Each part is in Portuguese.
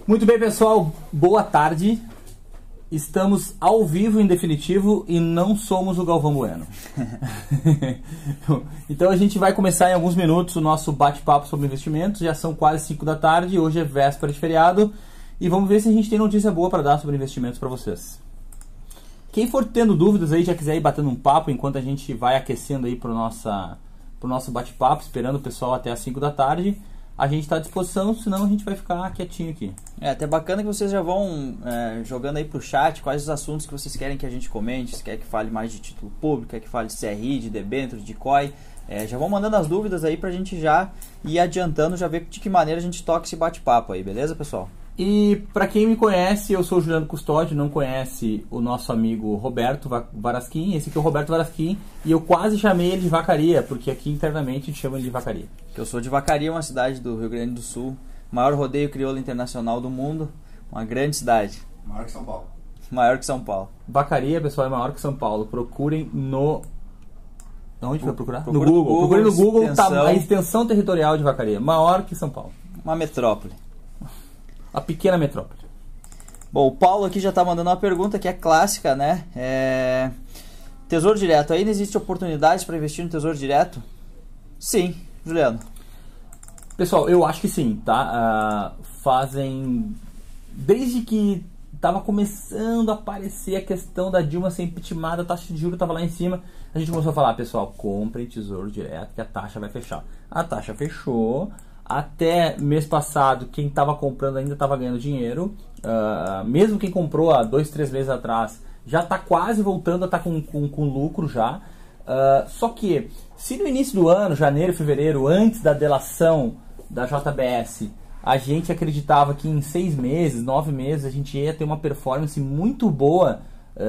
Muito bem, pessoal, boa tarde. Estamos ao vivo em definitivo e não somos o Galvão Bueno. Então a gente vai começar em alguns minutos o nosso bate-papo sobre investimentos. Já são quase 5 da tarde, hoje é véspera de feriado e vamos ver se a gente tem notícia boa para dar sobre investimentos para vocês. Quem for tendo dúvidas aí, já quiser ir batendo um papo enquanto a gente vai aquecendo aí pro nosso bate-papo, esperando o pessoal até as 5 da tarde, a gente está à disposição, senão a gente vai ficar quietinho aqui. É até bacana que vocês já vão jogando aí pro chat quais os assuntos que vocês querem que a gente comente, se quer que fale mais de título público, quer que fale de CRI, de debêntures, de COI. Já vão mandando as dúvidas aí pra gente já ir adiantando, já ver de que maneira a gente toca esse bate-papo aí, beleza, pessoal? E para quem me conhece, eu sou o Juliano Custódio, não conhece o nosso amigo Roberto Varasquim. Esse aqui é o Roberto Varasquim e eu quase chamei ele de Vacaria, porque aqui internamente a gente chama ele de Vacaria. Eu sou de Vacaria, uma cidade do Rio Grande do Sul, maior rodeio crioulo internacional do mundo, uma grande cidade. Maior que São Paulo. Maior que São Paulo. Vacaria, pessoal, é maior que São Paulo. Procurem no... Onde vai procurar? Procura no Google. Procurem no Google extensão. A extensão territorial de Vacaria, maior que São Paulo. Uma metrópole. A pequena metrópole. Bom, o Paulo aqui já está mandando uma pergunta que é clássica, né? Tesouro Direto, ainda existe oportunidades para investir no Tesouro Direto? Sim, Juliano. Pessoal, eu acho que sim, tá? Desde que estava começando a aparecer a questão da Dilma ser impeachmentada, a taxa de juros estava lá em cima, a gente começou a falar, pessoal, comprem Tesouro Direto que a taxa vai fechar. A taxa fechou. Até mês passado, quem estava comprando ainda estava ganhando dinheiro. Mesmo quem comprou há 2, 3 meses atrás, já está quase voltando a estar com lucro já. Só que, se no início do ano, janeiro, fevereiro, antes da delação da JBS, a gente acreditava que em 6 meses, 9 meses, a gente ia ter uma performance muito boa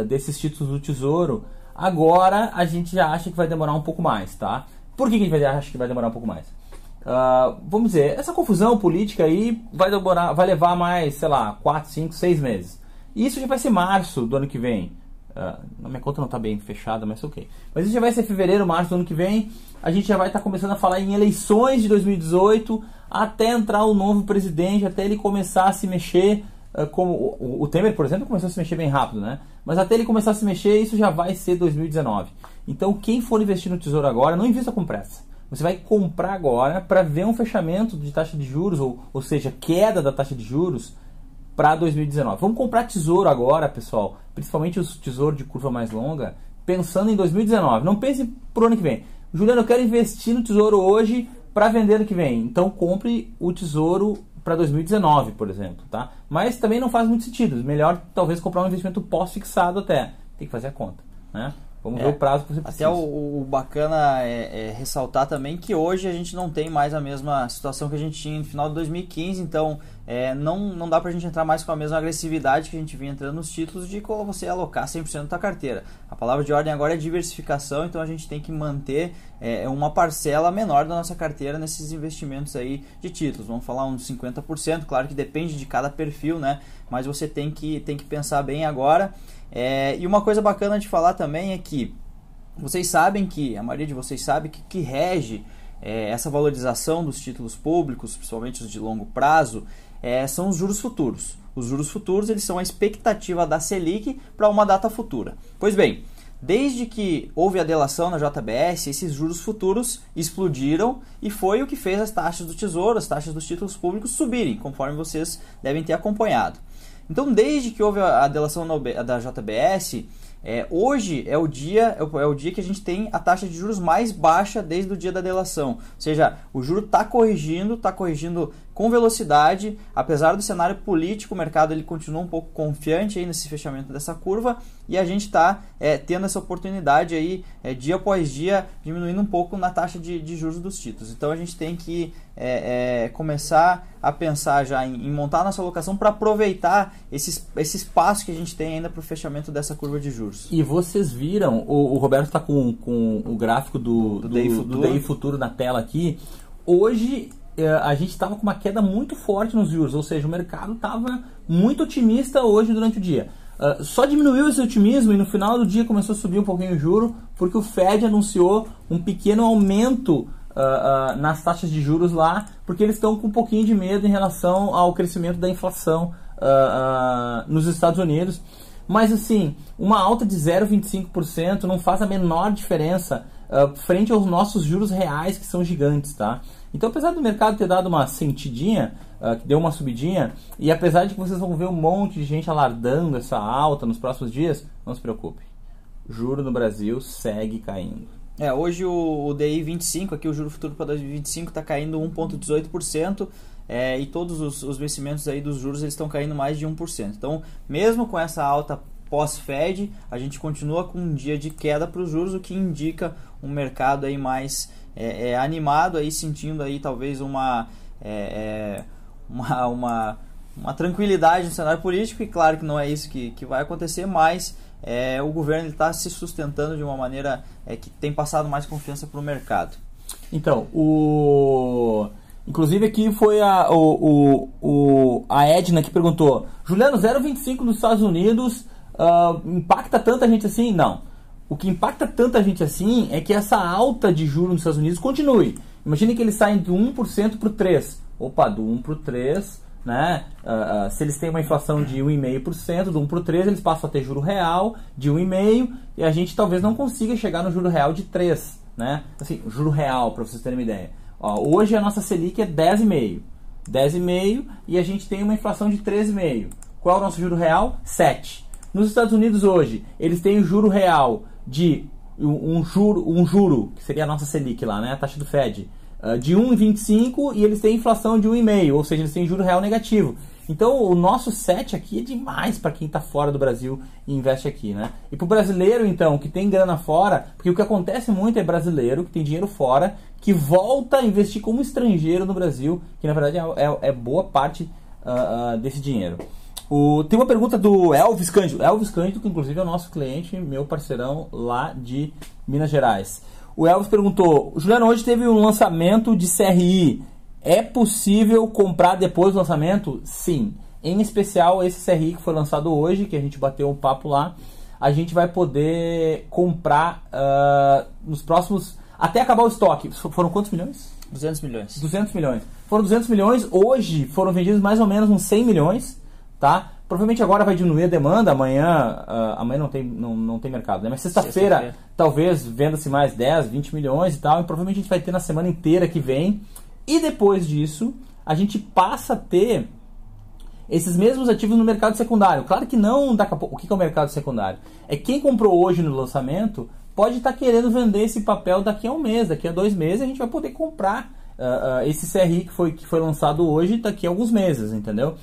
desses títulos do Tesouro, agora a gente já acha que vai demorar um pouco mais, tá? Por que a gente acha que vai demorar um pouco mais? Vamos dizer, essa confusão política aí vai levar mais, sei lá, 4, 5, 6 meses. E isso já vai ser março do ano que vem. Na minha conta não está bem fechada, mas ok. Mas isso já vai ser fevereiro, março do ano que vem. A gente já vai estar começando a falar em eleições de 2018, até entrar o novo presidente, até ele começar a se mexer. Como o Temer, por exemplo, começou a se mexer bem rápido, né? Mas até ele começar a se mexer, isso já vai ser 2019. Então, quem for investir no Tesouro agora, não invista com pressa. Você vai comprar agora para ver um fechamento de taxa de juros, ou seja, queda da taxa de juros para 2019. Vamos comprar tesouro agora, pessoal, principalmente os tesouros de curva mais longa, pensando em 2019. Não pense para o ano que vem. Juliano, eu quero investir no tesouro hoje para vender ano que vem. Então compre o tesouro para 2019, por exemplo. Tá? Mas também não faz muito sentido. Melhor talvez comprar um investimento pós-fixado até. Tem que fazer a conta, né? Vamos ver o prazo que você precisa. Até o bacana é ressaltar também que hoje a gente não tem mais a mesma situação que a gente tinha no final de 2015, então não dá pra gente entrar mais com a mesma agressividade que a gente vinha entrando nos títulos de como você alocar 100% da carteira. A palavra de ordem agora é diversificação, então a gente tem que manter uma parcela menor da nossa carteira nesses investimentos aí de títulos. Vamos falar uns 50%, claro que depende de cada perfil, né? Mas você tem que pensar bem agora. E uma coisa bacana de falar também é que vocês sabem que, a maioria de vocês sabe que rege essa valorização dos títulos públicos, principalmente os de longo prazo, são os juros futuros. Os juros futuros eles são a expectativa da Selic para uma data futura. Pois bem, desde que houve a delação na JBS, esses juros futuros explodiram e foi o que fez as taxas do Tesouro, as taxas dos títulos públicos subirem, conforme vocês devem ter acompanhado. Então, desde que houve a delação da JBS, hoje é o dia que a gente tem a taxa de juros mais baixa desde o dia da delação. Ou seja, o juro está corrigindo com velocidade, apesar do cenário político, o mercado ele continua um pouco confiante aí nesse fechamento dessa curva e a gente está tendo essa oportunidade aí, dia após dia, diminuindo um pouco na taxa de juros dos títulos. Então a gente tem que começar a pensar já em montar nossa alocação para aproveitar esse espaço que a gente tem ainda para o fechamento dessa curva de juros. E vocês viram, o Roberto está com o gráfico do DI Futuro na tela aqui. Hoje a gente estava com uma queda muito forte nos juros, ou seja, o mercado estava muito otimista hoje durante o dia. Só diminuiu esse otimismo e no final do dia começou a subir um pouquinho o juro, porque o Fed anunciou um pequeno aumento nas taxas de juros lá, porque eles estão com um pouquinho de medo em relação ao crescimento da inflação nos Estados Unidos. Mas assim, uma alta de 0,25% não faz a menor diferença frente aos nossos juros reais, que são gigantes, tá? Então, apesar do mercado ter dado uma sentidinha, que deu uma subidinha, e apesar de que vocês vão ver um monte de gente alardando essa alta nos próximos dias, não se preocupe. Juro no Brasil segue caindo. Hoje o DI 25, aqui o juro futuro para 2025 está caindo 1,18%, e todos os vencimentos aí dos juros eles estão caindo mais de 1%. Então, mesmo com essa alta pós-Fed, a gente continua com um dia de queda para os juros, o que indica um mercado aí mais animado, aí sentindo aí talvez uma tranquilidade no cenário político, e claro que não é isso que vai acontecer, mas o governo está se sustentando de uma maneira que tem passado mais confiança para o mercado. Então, inclusive aqui foi a Edna que perguntou: Juliano, 0,25 nos Estados Unidos impacta tanta gente assim? Não. O que impacta tanta gente assim é que essa alta de juros nos Estados Unidos continue. Imagine que eles saem do 1% para o 3%. Opa, do 1 para o 3%, né? Se eles têm uma inflação de 1,5%, do 1 para o 3%, eles passam a ter juro real de 1,5%, e a gente talvez não consiga chegar no juro real de 3%. Né? Assim, juro real, para vocês terem uma ideia. Hoje a nossa Selic é 10,5%. 10,5%, e a gente tem uma inflação de 13,5%. Qual é o nosso juro real? 7%. Nos Estados Unidos hoje, eles têm o juro real de um juro, que seria a nossa Selic lá, né? A taxa do Fed, de 1,25%, e eles têm inflação de 1,5%, ou seja, eles têm juro real negativo. Então o nosso 7 aqui é demais para quem está fora do Brasil e investe aqui, né? E para o brasileiro, então, que tem grana fora, porque o que acontece muito é brasileiro que tem dinheiro fora, que volta a investir como estrangeiro no Brasil, que na verdade é boa parte desse dinheiro. Tem uma pergunta do Elvis Cândido. Elvis Cândido, que inclusive é o nosso cliente, meu parceirão lá de Minas Gerais. O Elvis perguntou: Juliano, hoje teve um lançamento de CRI. É possível comprar depois do lançamento? Sim. Em especial esse CRI que foi lançado hoje, que a gente bateu um papo lá, a gente vai poder comprar nos próximos... Até acabar o estoque. Foram quantos milhões? 200 milhões. 200 milhões. Foram 200 milhões. Hoje foram vendidos mais ou menos uns 100 milhões. Tá? Provavelmente agora vai diminuir a demanda, amanhã não tem mercado, né? Mas sexta-feira talvez venda-se mais 10, 20 milhões e tal, e provavelmente a gente vai ter na semana inteira que vem, e depois disso a gente passa a ter esses mesmos ativos no mercado secundário. Claro que não daqui a pouco. O que é o mercado secundário? É quem comprou hoje no lançamento pode estar querendo vender esse papel daqui a um mês, daqui a 2 meses, a gente vai poder comprar esse CRI que foi lançado hoje daqui a alguns meses, entendeu?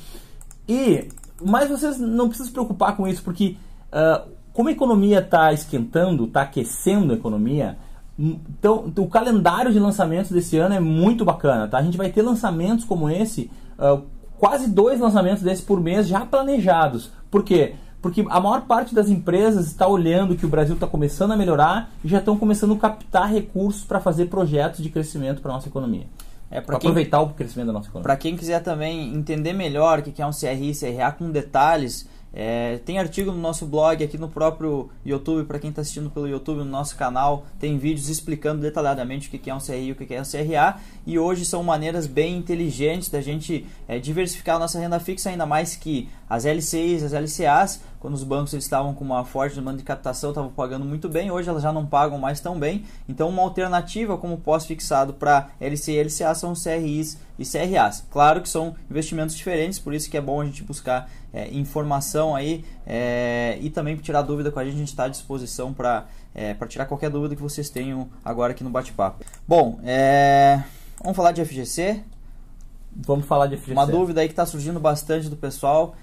Mas vocês não precisam se preocupar com isso, porque como a economia está esquentando, está aquecendo a economia, então o calendário de lançamentos desse ano é muito bacana, tá? A gente vai ter lançamentos como esse, quase 2 lançamentos desses por mês já planejados. Por quê? Porque a maior parte das empresas está olhando que o Brasil está começando a melhorar e já estão começando a captar recursos para fazer projetos de crescimento para a nossa economia. Para aproveitar o crescimento da nossa economia. Para quem quiser também entender melhor o que é um CRI e CRA com detalhes, tem artigo no nosso blog, aqui no próprio YouTube, para quem está assistindo pelo YouTube, no nosso canal, tem vídeos explicando detalhadamente o que é um CRI e o que é um CRA, e hoje são maneiras bem inteligentes da gente diversificar a nossa renda fixa, ainda mais que as LCIs, as LCAs, quando os bancos eles estavam com uma forte demanda de captação, estavam pagando muito bem, hoje elas já não pagam mais tão bem, então uma alternativa como pós-fixado para LCI e LCA são CRIs e CRAs. Claro que são investimentos diferentes, por isso que é bom a gente buscar informação aí e também tirar dúvida com a gente está à disposição para tirar qualquer dúvida que vocês tenham agora aqui no bate-papo. Bom, vamos falar de FGC? Vamos falar de FGC. Uma dúvida aí que está surgindo bastante do pessoal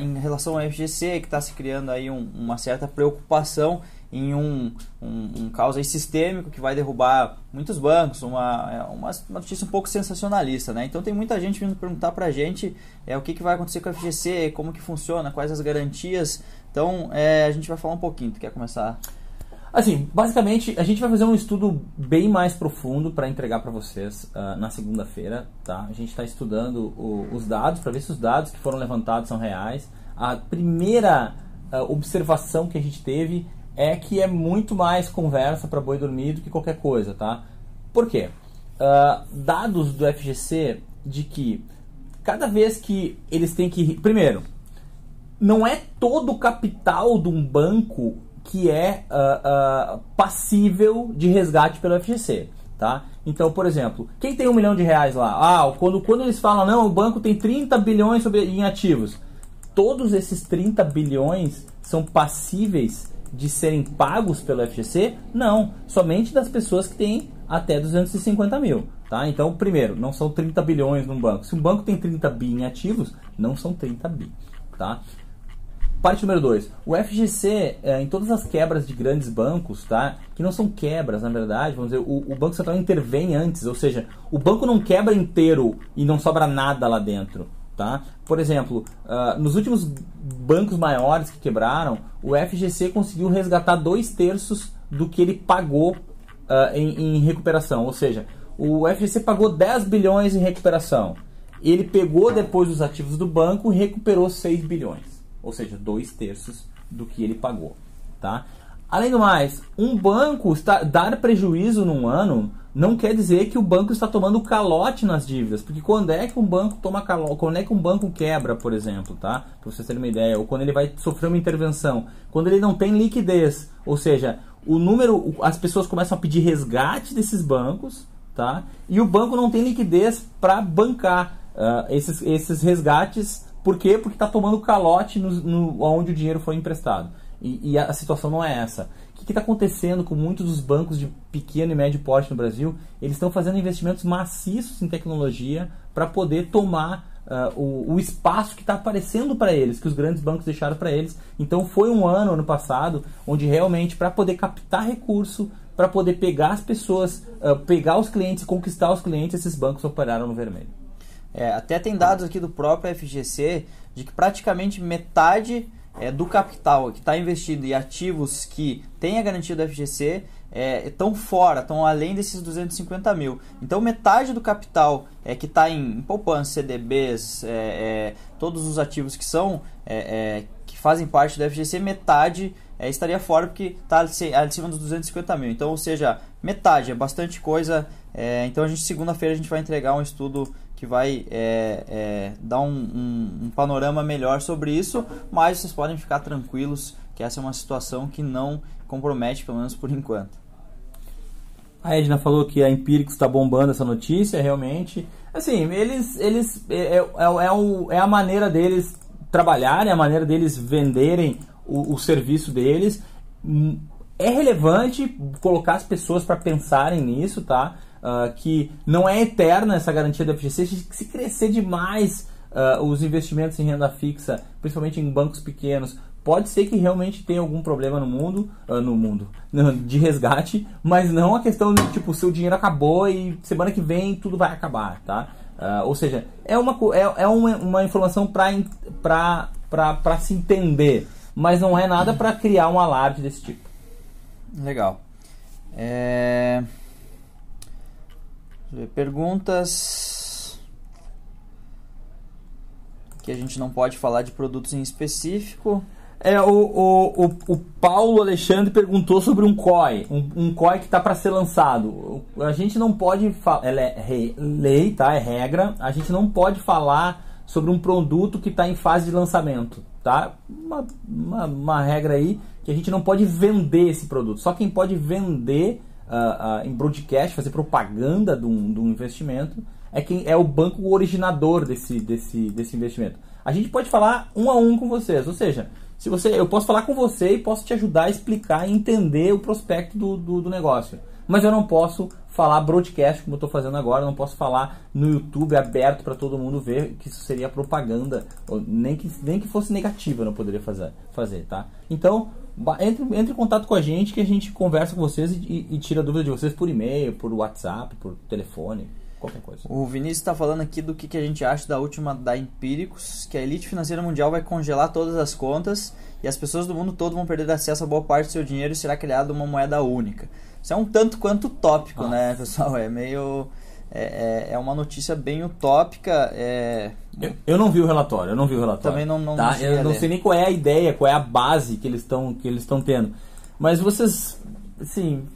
em relação ao FGC, que está se criando aí uma certa preocupação em um caos aí sistêmico que vai derrubar muitos bancos, uma notícia um pouco sensacionalista, né? Então tem muita gente vindo perguntar pra gente o que vai acontecer com a FGC, como que funciona, quais as garantias. Então a gente vai falar um pouquinho. Tu quer começar? Assim, basicamente a gente vai fazer um estudo bem mais profundo para entregar para vocês na segunda-feira, tá? A gente está estudando os dados para ver se os dados que foram levantados são reais. A primeira observação que a gente teve é que é muito mais conversa para boi dormir do que qualquer coisa, tá? Por quê? dados do FGC de que cada vez que eles têm que... Primeiro, não é todo o capital de um banco que é passível de resgate pelo FGC. Tá? Então, por exemplo, quem tem R$1 milhão lá? Quando eles falam, não, o banco tem 30 bilhões em ativos. Todos esses 30 bilhões são passíveis de serem pagos pelo FGC? Não, somente das pessoas que têm até 250 mil. Tá? Então, primeiro, não são 30 bilhões num banco. Se um banco tem 30 bi em ativos, não são 30 bi. Tá? Parte número 2. O FGC, em todas as quebras de grandes bancos, tá? Que não são quebras, na verdade, vamos dizer, o Banco Central intervém antes, ou seja, o banco não quebra inteiro e não sobra nada lá dentro. Tá? Por exemplo, nos últimos bancos maiores que quebraram, o FGC conseguiu resgatar 2/3 do que ele pagou em recuperação. Ou seja, o FGC pagou 10 bilhões em recuperação. Ele pegou depois os ativos do banco e recuperou 6 bilhões. Ou seja, 2/3 do que ele pagou. Tá? Além do mais, um banco dar prejuízo num ano não quer dizer que o banco está tomando calote nas dívidas, porque quando é que um banco toma calote, quando é que um banco quebra, por exemplo, tá? Para vocês terem uma ideia, ou quando ele vai sofrer uma intervenção, quando ele não tem liquidez, ou seja, as pessoas começam a pedir resgate desses bancos, tá? E o banco não tem liquidez para bancar esses resgates. Por quê? Porque está tomando calote onde o dinheiro foi emprestado. E a situação não é essa. O que está acontecendo com muitos dos bancos de pequeno e médio porte no Brasil? Eles estão fazendo investimentos maciços em tecnologia para poder tomar o espaço que está aparecendo para eles, que os grandes bancos deixaram para eles. Então foi um ano passado, onde realmente para poder captar recurso, para poder pegar as pessoas, pegar os clientes, conquistar os clientes, esses bancos operaram no vermelho. Até tem dados aqui do próprio FGC de que praticamente metade do capital que está investido em ativos que tem a garantia do FGC estão fora, estão além desses 250 mil. Então metade do capital que está em poupança, CDBs, todos os ativos que são que fazem parte do FGC, metade estaria fora porque está acima dos 250 mil. Então, ou seja, metade, é bastante coisa. Então, segunda-feira a gente vai entregar um estudo que vai dar um panorama melhor sobre isso, mas vocês podem ficar tranquilos que essa é uma situação que não compromete, pelo menos por enquanto. A Edna falou que a Empíricos está bombando essa notícia, realmente. Assim, é a maneira deles trabalharem, a maneira deles venderem o serviço deles. É relevante colocar as pessoas para pensarem nisso, tá? Que não é eterna essa garantia do FGC. Se crescer demais os investimentos em renda fixa, principalmente em bancos pequenos, pode ser que realmente tenha algum problema no mundo de resgate, mas não a questão de tipo, seu dinheiro acabou e semana que vem tudo vai acabar, tá? Ou seja, é uma informação para se entender, mas não é nada para criar um alarde desse tipo. Legal. Perguntas que a gente não pode falar de produtos em específico. O Paulo Alexandre perguntou sobre um COI, um COI que está para ser lançado. A gente não pode falar, lei, tá? É regra. A gente não pode falar sobre um produto que está em fase de lançamento, tá? Uma regra aí que a gente não pode vender esse produto. Só quem pode vender em broadcast, fazer propaganda de um investimento é o banco originador desse investimento. A gente pode falar um a um com vocês, ou seja, eu posso falar com você e posso te ajudar a explicar e entender o prospecto do negócio. Mas eu não posso falar broadcast como eu estou fazendo agora, eu não posso falar no YouTube aberto para todo mundo ver, que isso seria propaganda, nem que fosse negativa eu não poderia fazer, tá? Então, entre em contato com a gente que a gente conversa com vocês e tira dúvida de vocês por e-mail, por WhatsApp, por telefone. Qualquer coisa. O Vinícius está falando aqui do que a gente acha da última da Empíricos, que a elite financeira mundial vai congelar todas as contas e as pessoas do mundo todo vão perder acesso a boa parte do seu dinheiro e será criada uma moeda única. Isso é um tanto quanto utópico, né, pessoal? É meio... É uma notícia bem utópica. Eu não vi o relatório, Também não tá? Eu não sei nem qual é a ideia, qual é a base que eles estão tendo. Mas vocês, assim...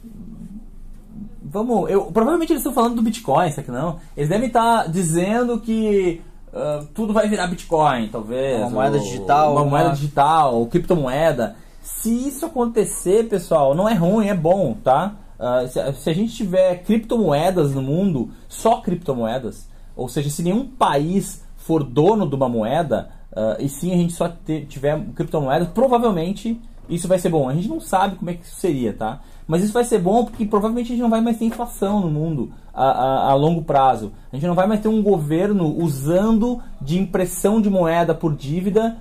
provavelmente eles estão falando do Bitcoin, será que não? Eles devem estar dizendo que tudo vai virar Bitcoin, talvez. Uma moeda digital. Uma moeda digital, ou criptomoeda. Se isso acontecer, pessoal, não é ruim, é bom, tá? Se a gente tiver criptomoedas no mundo, só criptomoedas, ou seja, se nenhum país for dono de uma moeda, e sim a gente só tiver criptomoedas, provavelmente isso vai ser bom. A gente não sabe como é que isso seria, tá? Mas isso vai ser bom porque provavelmente a gente não vai mais ter inflação no mundo a longo prazo. A gente não vai mais ter um governo usando de impressão de moeda por dívida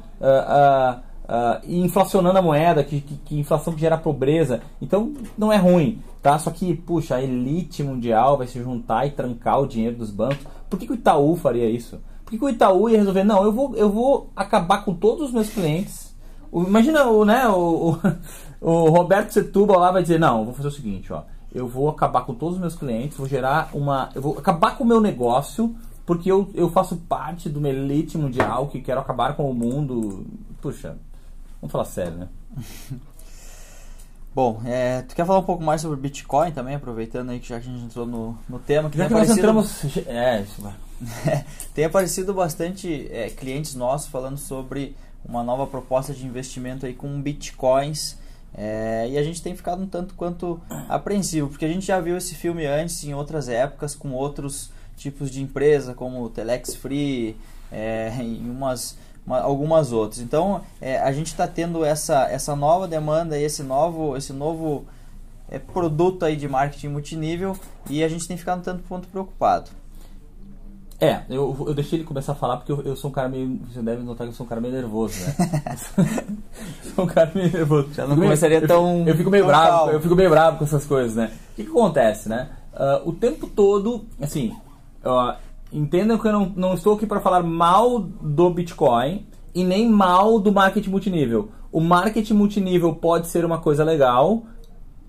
e inflacionando a moeda, que inflação que gera pobreza. Então não é ruim, tá? Só que, puxa, a elite mundial vai se juntar e trancar o dinheiro dos bancos. Por que o Itaú faria isso? Por que o Itaú ia resolver? Não, eu vou acabar com todos os meus clientes. Imagina o Roberto Setúbal lá vai dizer, não, eu vou fazer o seguinte, ó, eu vou acabar com todos os meus clientes, eu vou acabar com o meu negócio, porque eu faço parte de uma elite mundial que quero acabar com o mundo. Puxa, vamos falar sério, né? Bom, tu quer falar um pouco mais sobre Bitcoin também, aproveitando aí que já que a gente entrou no tema. Já que nós entramos... isso vai. Tem aparecido bastante clientes nossos falando sobre uma nova proposta de investimento aí com bitcoins, e a gente tem ficado um tanto quanto apreensivo, porque a gente já viu esse filme antes em outras épocas com outros tipos de empresa, como o Telex Free e algumas outras. Então a gente está tendo essa nova demanda e esse novo produto aí de marketing multinível, e a gente tem ficado um tanto quanto preocupado. Eu deixei ele começar a falar porque eu sou um cara meio... Você deve notar que eu sou um cara meio nervoso, né? Sou um cara meio nervoso. Já não começaria tão... Eu fico meio bravo, eu fico meio bravo com essas coisas, né? O que acontece, né? O tempo todo, assim... entendam que eu não estou aqui para falar mal do Bitcoin e nem mal do marketing multinível. O marketing multinível pode ser uma coisa legal,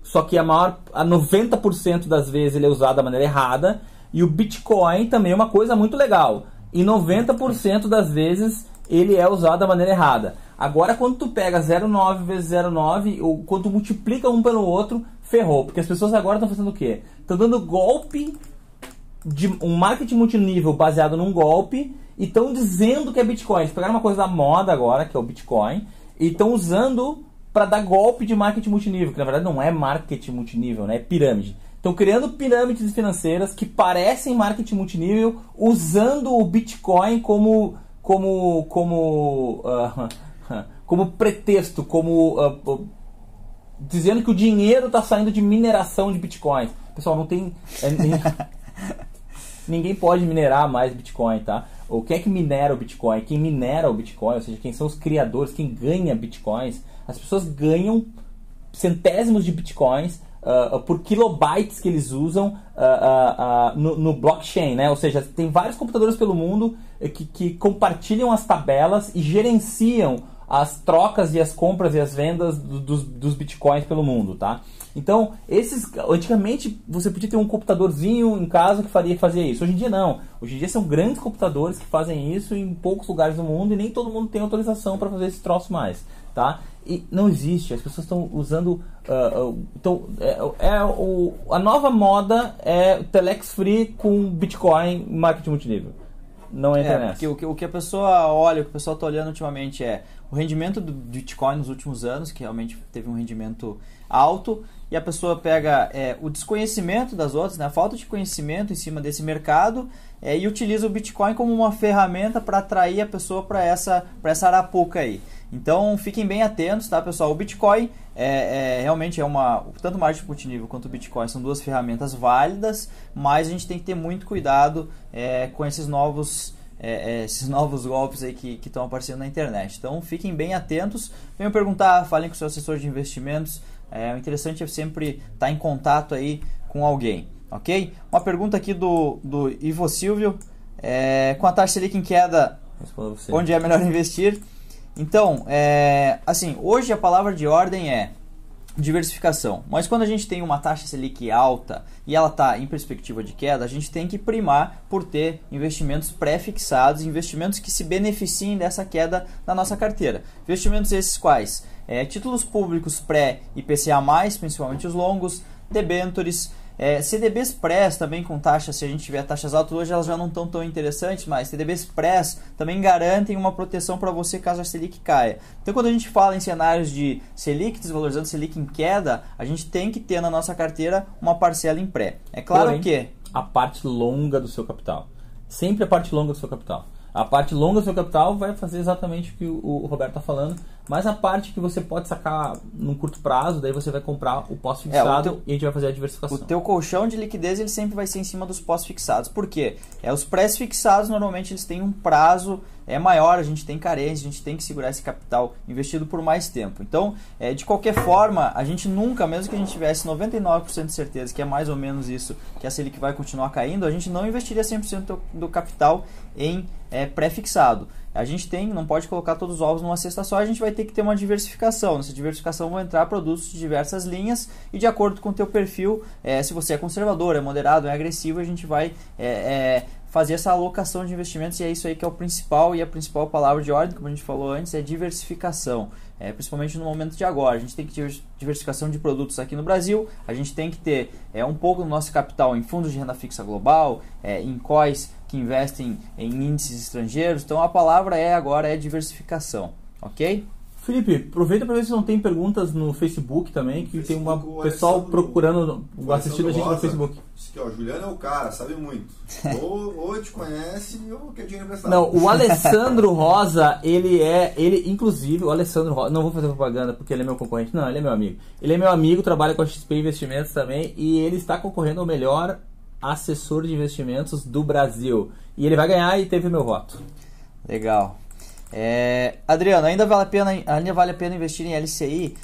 só que a 90% das vezes ele é usado da maneira errada. E o Bitcoin também é uma coisa muito legal. E 90% das vezes ele é usado da maneira errada. Agora, quando tu pega 0,9 vezes 0,9, ou quando tu multiplica um pelo outro, ferrou. Porque as pessoas agora estão fazendo o quê? Estão dando golpe de um marketing multinível baseado num golpe e estão dizendo que é Bitcoin. Eles pegaram uma coisa da moda agora, que é o Bitcoin, e estão usando para dar golpe de marketing multinível, que na verdade não é marketing multinível, né? É pirâmide. Estão criando pirâmides financeiras que parecem marketing multinível, usando o Bitcoin como pretexto, dizendo que o dinheiro está saindo de mineração de Bitcoin. Pessoal, não tem... ninguém pode minerar mais Bitcoin, tá? Ou quem é que minera o Bitcoin? Quem minera o Bitcoin, ou seja, quem são os criadores, quem ganha Bitcoins, as pessoas ganham centésimos de Bitcoins por kilobytes que eles usam no blockchain, né? Ou seja, tem vários computadores pelo mundo que compartilham as tabelas e gerenciam as trocas e as compras e as vendas dos bitcoins pelo mundo, tá? Então, antigamente você podia ter um computadorzinho em casa que fazia isso. Hoje em dia não. Hoje em dia são grandes computadores que fazem isso em poucos lugares do mundo e nem todo mundo tem autorização para fazer esse troço mais, tá? E não existe. As pessoas estão usando... a nova moda é Telex Free com Bitcoin marketing multinível. Não entra nessa. Porque o que a pessoa olha, o que o pessoal está olhando ultimamente é o rendimento do Bitcoin nos últimos anos, que realmente teve um rendimento alto, e a pessoa pega o desconhecimento das outras, né, a falta de conhecimento em cima desse mercado, e utiliza o Bitcoin como uma ferramenta para atrair a pessoa para essa arapuca aí. Então fiquem bem atentos, tá, pessoal? O Bitcoin realmente tanto o marketing multinível quanto o Bitcoin são duas ferramentas válidas, mas a gente tem que ter muito cuidado com esses novos golpes aí que estão aparecendo na internet. Então fiquem bem atentos, venham perguntar, falem com o seu assessor de investimentos. O interessante é sempre estar em contato aí com alguém, ok? Uma pergunta aqui do Ivo Silvio, com a taxa Selic em queda, onde é melhor investir? Então, assim, hoje a palavra de ordem é diversificação, mas quando a gente tem uma taxa Selic alta e ela está em perspectiva de queda, a gente tem que primar por ter investimentos pré-fixados, investimentos que se beneficiem dessa queda na nossa carteira. Investimentos esses quais? Títulos públicos pré-IPCA+, principalmente os longos, debêntures, CDBs Press também com taxas, se a gente tiver taxas altas, hoje elas já não estão tão interessantes, mas CDBs Press também garantem uma proteção para você caso a Selic caia. Então quando a gente fala em cenários de Selic desvalorizando, Selic em queda, a gente tem que ter na nossa carteira uma parcela em pré. É claro que a parte longa do seu capital. Sempre a parte longa do seu capital. A parte longa do seu capital vai fazer exatamente o que o Roberto está falando, mas a parte que você pode sacar num curto prazo, daí você vai comprar o pós-fixado e a gente vai fazer a diversificação. O teu colchão de liquidez ele sempre vai ser em cima dos pós-fixados. Por quê? Os pré-fixados normalmente eles têm um prazo maior, a gente tem carência, a gente tem que segurar esse capital investido por mais tempo. Então, de qualquer forma, a gente nunca, mesmo que a gente tivesse 99% de certeza que é mais ou menos isso, que a Selic vai continuar caindo, a gente não investiria 100% do capital em pré-fixado. A gente não pode colocar todos os ovos numa cesta só, a gente vai ter que ter uma diversificação. Nessa diversificação vão entrar produtos de diversas linhas e de acordo com o teu perfil, se você é conservador, é moderado, é agressivo, a gente vai fazer essa alocação de investimentos e é isso aí que é o principal e a principal palavra de ordem, como a gente falou antes, é diversificação. Principalmente no momento de agora. A gente tem que ter diversificação de produtos aqui no Brasil, a gente tem que ter um pouco do nosso capital em fundos de renda fixa global, em COIs que investem em índices estrangeiros. Então a palavra agora é diversificação, ok? Felipe, aproveita para ver se não tem perguntas no Facebook também, que tem um pessoal procurando assistindo a gente no Facebook. Isso aqui, ó, Juliano é o cara, sabe muito. ou te conhece ou quer dinheiro emprestado. Não, o Alessandro Rosa, ele inclusive, o Alessandro Rosa, não vou fazer propaganda porque ele é meu concorrente, não, ele é meu amigo. Ele é meu amigo, trabalha com a XP Investimentos também e ele está concorrendo ao melhor assessor de investimentos do Brasil. E ele vai ganhar e teve meu voto. Legal. Adriano, ainda vale a pena investir em LCI?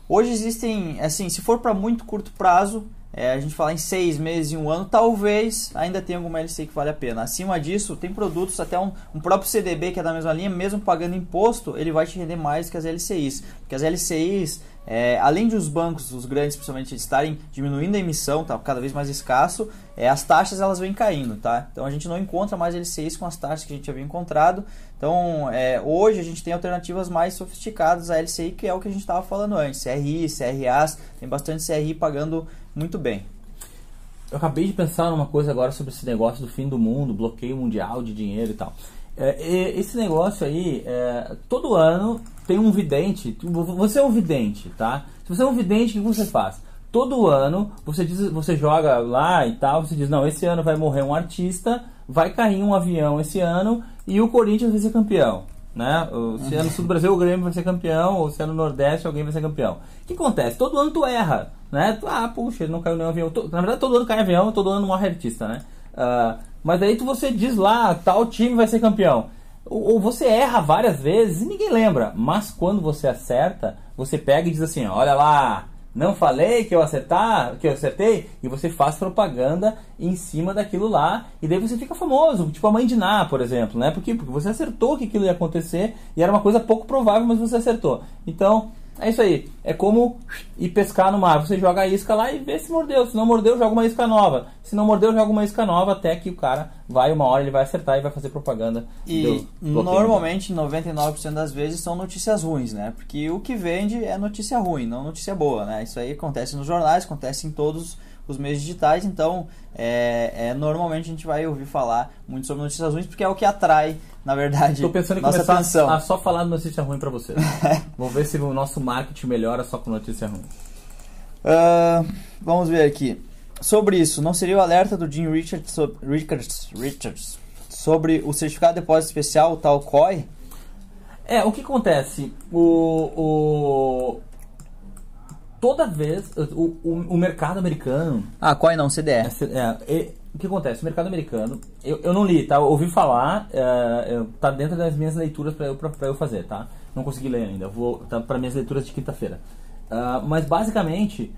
Hoje existem, assim, se for para muito curto prazo, a gente fala em 6 meses e 1 ano, talvez ainda tenha alguma LCI que vale a pena. Acima disso, tem produtos, até um próprio CDB que é da mesma linha, mesmo pagando imposto, ele vai te render mais que as LCIs. Porque as LCIs, além de os bancos, os grandes principalmente, estarem diminuindo a emissão, tá cada vez mais escasso, as taxas elas vêm caindo, tá? Então a gente não encontra mais LCIs com as taxas que a gente havia encontrado. Então hoje a gente tem alternativas mais sofisticadas à LCI, que é o que a gente estava falando antes, CRI, CRAs, tem bastante CRI pagando muito bem. Eu acabei de pensar numa coisa agora sobre esse negócio do fim do mundo, bloqueio mundial de dinheiro e tal. Esse negócio aí, todo ano tem um vidente. Você é um vidente, tá? Se você é um vidente, o que você faz? Todo ano você joga lá e tal, você diz, não, esse ano vai morrer um artista, vai cair um avião esse ano e o Corinthians vai ser campeão. Né? Se é no sul do Brasil o Grêmio vai ser campeão, ou se é no Nordeste alguém vai ser campeão. O que acontece? Todo ano tu erra, né? Puxa, ele não caiu nenhum avião. Na verdade todo ano cai avião, todo ano morre artista, né? Mas aí você diz lá, tal time vai ser campeão. Ou você erra várias vezes e ninguém lembra. Mas quando você acerta, você pega e diz assim, olha lá, não falei que eu acertei, e você faz propaganda em cima daquilo lá, e daí você fica famoso, tipo a mãe de Ná, por exemplo, né? Porque você acertou que aquilo ia acontecer, e era uma coisa pouco provável, mas você acertou. Então, é isso aí. É como ir pescar no mar. Você joga a isca lá e vê se mordeu. Se não mordeu, joga uma isca nova. Se não mordeu, joga uma isca nova, até que o cara uma hora ele vai acertar e vai fazer propaganda. E normalmente, 99% das vezes, são notícias ruins, né? Porque o que vende é notícia ruim, não notícia boa, né? Isso aí acontece nos jornais, acontece em todos os meios digitais, então normalmente a gente vai ouvir falar muito sobre notícias ruins, porque é o que atrai, na verdade, Tô pensando em nossa começar atenção. a só falar de notícia ruim pra você. Vamos ver se o nosso marketing melhora só com notícia ruim. Vamos ver aqui. Sobre isso, não seria o alerta do Jim Richards sobre o certificado de depósito especial, o tal COI? O que acontece? Toda vez o mercado americano... COI não, CDE. O que acontece? O mercado americano, eu não li, tá? Eu ouvi falar, tá dentro das minhas leituras para eu fazer, tá? Não consegui ler ainda, tá para minhas leituras de quinta-feira. Mas basicamente,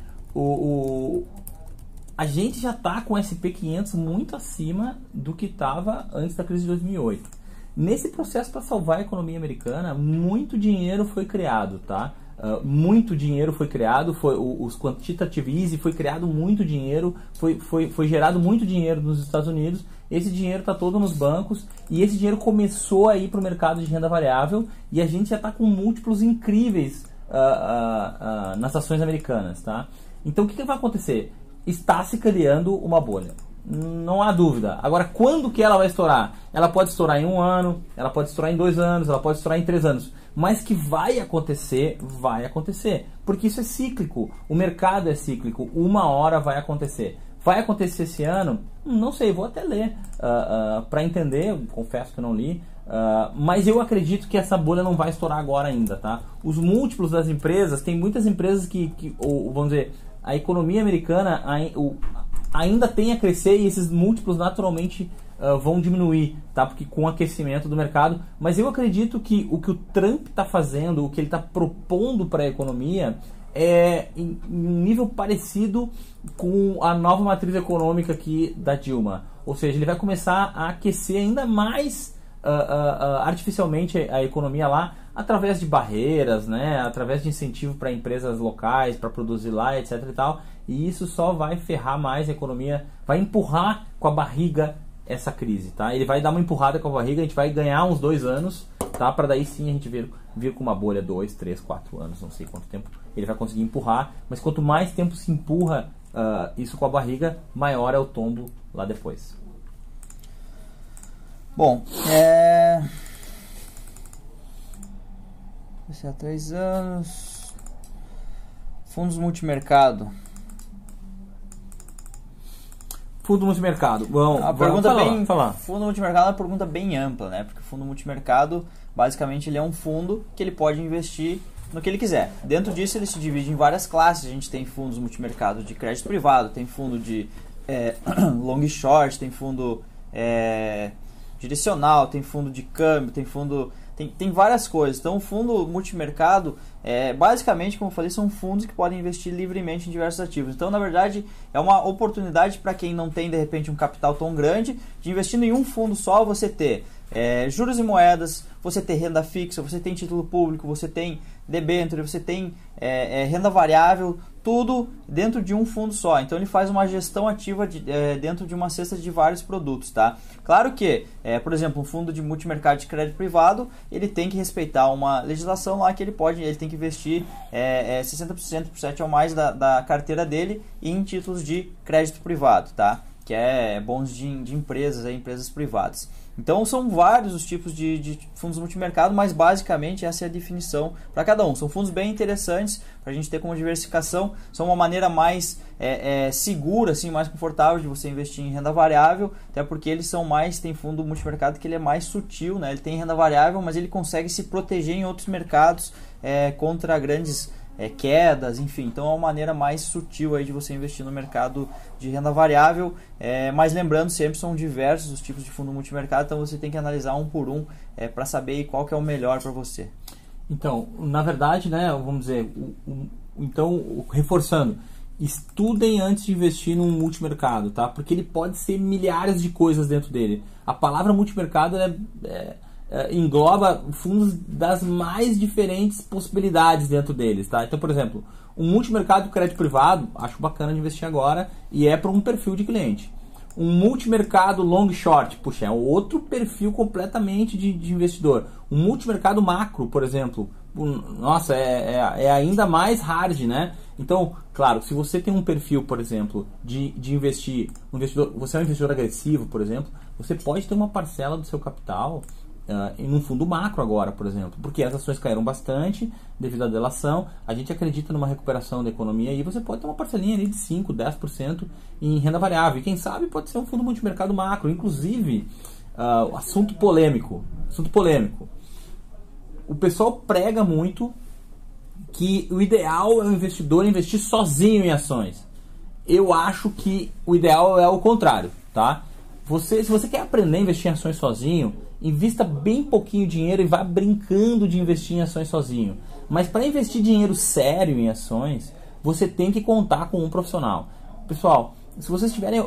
a gente já tá com o SP500 muito acima do que estava antes da crise de 2008. Nesse processo para salvar a economia americana, muito dinheiro foi criado, tá? Muito dinheiro foi criado, os quantitative easy, foi criado muito dinheiro, foi gerado muito dinheiro nos Estados Unidos. Esse dinheiro está todo nos bancos e esse dinheiro começou a ir para o mercado de renda variável e a gente já está com múltiplos incríveis nas ações americanas, tá? Então o que vai acontecer? está se criando uma bolha. Não há dúvida. Agora, quando que ela vai estourar? Ela pode estourar em 1 ano, ela pode estourar em 2 anos, ela pode estourar em 3 anos. Mas que vai acontecer, vai acontecer. Porque isso é cíclico. O mercado é cíclico. Uma hora vai acontecer. Vai acontecer esse ano? Não sei, vou até ler para entender. Confesso que não li. Mas eu acredito que essa bolha não vai estourar agora ainda, tá? Os múltiplos das empresas, tem muitas empresas ou, vamos dizer, a economia americana ainda tem a crescer e esses múltiplos naturalmente vão diminuir, tá? Porque com o aquecimento do mercado. Mas eu acredito que o Trump está fazendo, o que ele está propondo para a economia é em um nível parecido com a nova matriz econômica aqui da Dilma. Ou seja, ele vai começar a aquecer ainda mais artificialmente a economia lá, através de barreiras, né? Através de incentivo para empresas locais, para produzir lá, etc. e tal. E isso só vai ferrar mais a economia, vai empurrar com a barriga essa crise, tá? Ele vai dar uma empurrada com a barriga, a gente vai ganhar uns 2 anos, tá? Para daí sim a gente vir com uma bolha 2, 3, 4 anos, não sei quanto tempo ele vai conseguir empurrar, mas quanto mais tempo se empurra isso com a barriga, maior é o tombo lá depois. Bom, vai ser há 3 anos. Fundos multimercado. Fundo multimercado. Bom, fundo multimercado é uma pergunta bem ampla, né? Porque o fundo multimercado, basicamente, ele é um fundo que ele pode investir no que ele quiser. Dentro disso, ele se divide em várias classes. A gente tem fundos multimercado de crédito privado, tem fundo de long e short, tem fundo direcional, tem fundo de câmbio, tem várias coisas. Então, o fundo multimercado, basicamente, como eu falei, são fundos que podem investir livremente em diversos ativos. Então, na verdade, é uma oportunidade para quem não tem, de repente, um capital tão grande, de investindo em um fundo só, você ter juros e moedas, você ter renda fixa, você tem título público, você tem debênture, você tem renda variável, tudo dentro de um fundo só. Então ele faz uma gestão ativa dentro de uma cesta de vários produtos, tá? Claro que, por exemplo, um fundo de multimercado de crédito privado, ele tem que respeitar uma legislação lá que ele tem que investir 60% ou mais da carteira dele em títulos de crédito privado, tá? Que é bons de empresas, empresas privadas. Então são vários os tipos de fundos multimercado, mas basicamente essa é a definição para cada um. São fundos bem interessantes para a gente ter como diversificação, são uma maneira mais segura, assim, mais confortável de você investir em renda variável, até porque eles são tem fundo multimercado que ele é mais sutil, né? Ele tem renda variável, mas ele consegue se proteger em outros mercados contra grandes quedas, enfim. Então é uma maneira mais sutil aí de você investir no mercado de renda variável, mas lembrando, sempre são diversos os tipos de fundo multimercado, então você tem que analisar um por um para saber qual que é o melhor para você. Então, na verdade, né, vamos dizer, então, reforçando, estudem antes de investir num multimercado, tá? Porque ele pode ser milhares de coisas dentro dele. A palavra multimercado engloba fundos das mais diferentes possibilidades dentro deles, tá? Então, por exemplo, um multimercado de crédito privado, acho bacana de investir agora e é para um perfil de cliente. Um multimercado long short, puxa, é outro perfil completamente de investidor. Um multimercado macro, por exemplo, nossa, é ainda mais hard, né? Então, claro, se você tem um perfil, por exemplo, de investir, você é um investidor agressivo, por exemplo, você pode ter uma parcela do seu capital em um fundo macro agora, por exemplo, porque as ações caíram bastante devido à delação. A gente acredita numa recuperação da economia e você pode ter uma parcelinha ali de 5%, 10% em renda variável. E quem sabe pode ser um fundo multimercado macro. Inclusive, assunto polêmico. O pessoal prega muito que o ideal é o investidor investir sozinho em ações. Eu acho que o ideal é o contrário, tá? Se você quer aprender a investir em ações sozinho, invista bem pouquinho dinheiro e vá brincando de investir em ações sozinho. Mas para investir dinheiro sério em ações, você tem que contar com um profissional. Pessoal, se vocês tiverem...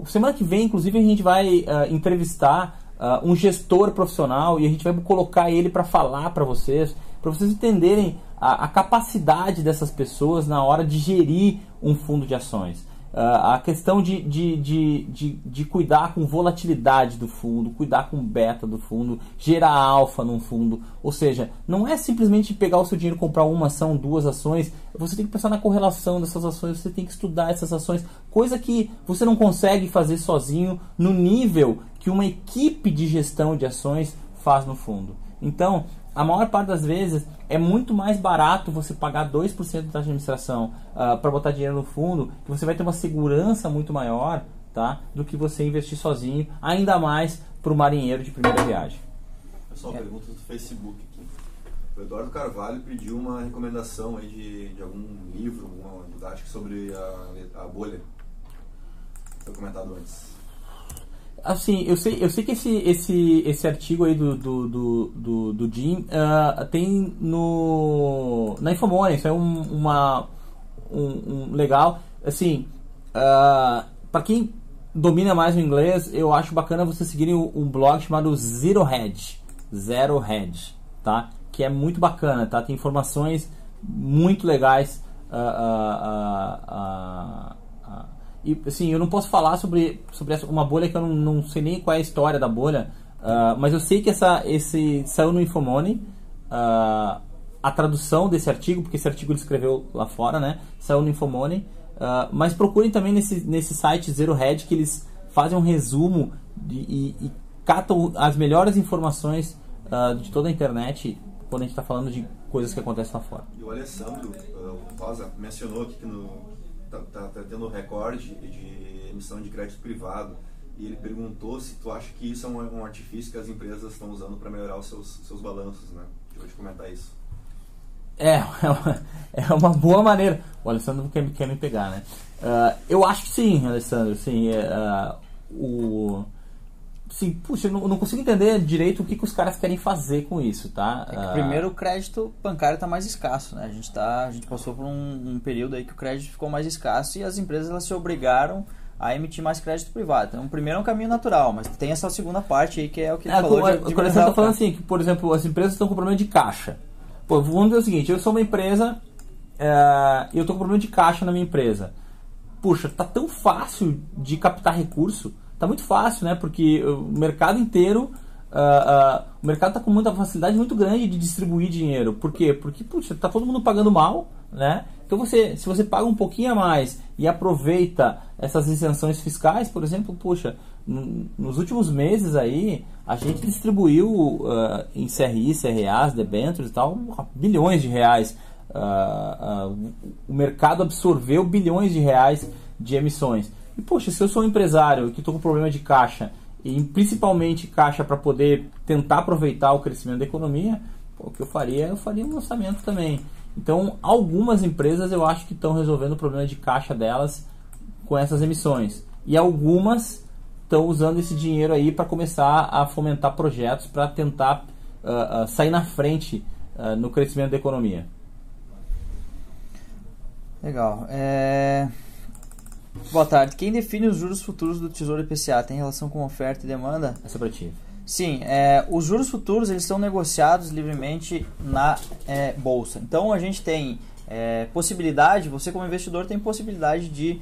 semana que vem, inclusive, a gente vai entrevistar um gestor profissional e a gente vai colocar ele para falar para vocês entenderem a capacidade dessas pessoas na hora de gerir um fundo de ações. A questão de cuidar com volatilidade do fundo, cuidar com beta do fundo, gerar alfa num fundo. Ou seja, não é simplesmente pegar o seu dinheiro e comprar uma ação, duas ações. Você tem que pensar na correlação dessas ações, você tem que estudar essas ações. Coisa que você não consegue fazer sozinho no nível que uma equipe de gestão de ações faz no fundo. Então, a maior parte das vezes é muito mais barato você pagar 2% da taxa de administração para botar dinheiro no fundo, que você vai ter uma segurança muito maior, tá, do que você investir sozinho, ainda mais para o marinheiro de primeira viagem. Pessoal, perguntas do Facebook aqui. O Eduardo Carvalho pediu uma recomendação aí de algum livro, alguma didática sobre a bolha. Foi comentado antes. Assim, eu sei que esse artigo aí do Jim tem na Infomoney, isso é um legal. Assim, para quem domina mais o inglês, eu acho bacana vocês seguirem um blog chamado Zero Hedge, tá? Que é muito bacana, tá? Tem informações muito legais. E assim, eu não posso falar sobre uma bolha que eu não sei nem qual é a história da bolha, mas eu sei que esse saiu no Infomoney, a tradução desse artigo, porque esse artigo ele escreveu lá fora, né? Saiu no Infomoney, mas procurem também nesse site Zero Hedge, que eles fazem um resumo e catam as melhores informações de toda a internet quando a gente está falando de coisas que acontecem lá fora. E o Alessandro Rosa mencionou aqui que tá tendo recorde de emissão de crédito privado, e ele perguntou se tu acha que isso é um artifício que as empresas estão usando para melhorar os seus balanços, né? Eu vou te comentar isso. É uma boa maneira. O Alessandro quer me pegar, né? Eu acho que sim, Alessandro. Sim, puxa, eu não consigo entender direito o que os caras querem fazer com isso, tá? Primeiro, o crédito bancário está mais escasso, né? A gente passou por um período aí que o crédito ficou mais escasso e as empresas elas se obrigaram a emitir mais crédito privado. Então, o primeiro é um caminho natural, mas tem essa segunda parte aí que é o que ele falou. O Alessandro está falando assim, que, por exemplo, as empresas estão com problema de caixa. Pô, vamos dizer o seguinte, eu sou uma empresa e eu estou com problema de caixa na minha empresa. Puxa, tá tão fácil de captar recurso. Tá muito fácil, né? Porque o mercado inteiro, o mercado tá com muita facilidade muito grande de distribuir dinheiro. Por quê? Porque, puxa, tá todo mundo pagando mal, né? Então, se você paga um pouquinho a mais e aproveita essas isenções fiscais, por exemplo, puxa, nos últimos meses aí, a gente distribuiu em CRI, CRAs, debêntures e tal, bilhões de reais. O mercado absorveu bilhões de reais de emissões. E, poxa, se eu sou um empresário que estou com problema de caixa, e principalmente caixa para poder tentar aproveitar o crescimento da economia, o que eu faria um lançamento também. Então, algumas empresas eu acho que estão resolvendo o problema de caixa delas com essas emissões. E algumas estão usando esse dinheiro aí para começar a fomentar projetos para tentar sair na frente no crescimento da economia. Legal. Boa tarde. Quem define os juros futuros do Tesouro IPCA tem relação com oferta e demanda? Essa é para ti. Sim, os juros futuros eles são negociados livremente na bolsa. Então a gente tem possibilidade, você como investidor tem possibilidade de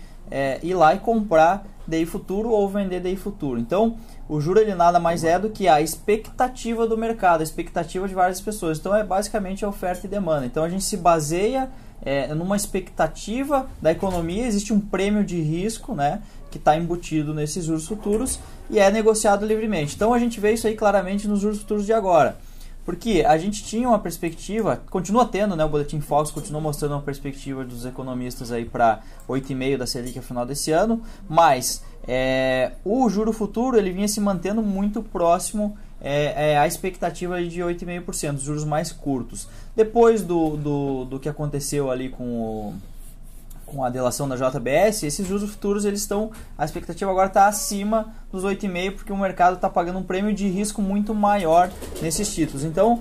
ir lá e comprar DI futuro ou vender DI futuro. Então o juro ele nada mais é do que a expectativa do mercado, a expectativa de várias pessoas. Então é basicamente a oferta e demanda. Então a gente se baseia numa expectativa da economia, existe um prêmio de risco, né, que está embutido nesses juros futuros e é negociado livremente. Então a gente vê isso aí claramente nos juros futuros de agora. Porque a gente tinha uma perspectiva, continua tendo, né, o Boletim Focus continua mostrando uma perspectiva dos economistas aí para 8,5% da Selic no final desse ano, mas o juro futuro ele vinha se mantendo muito próximo a expectativa de 8,5%, os juros mais curtos. Depois do que aconteceu ali com a delação da JBS, esses juros futuros a expectativa agora está acima dos 8,5%, porque o mercado está pagando um prêmio de risco muito maior nesses títulos. Então,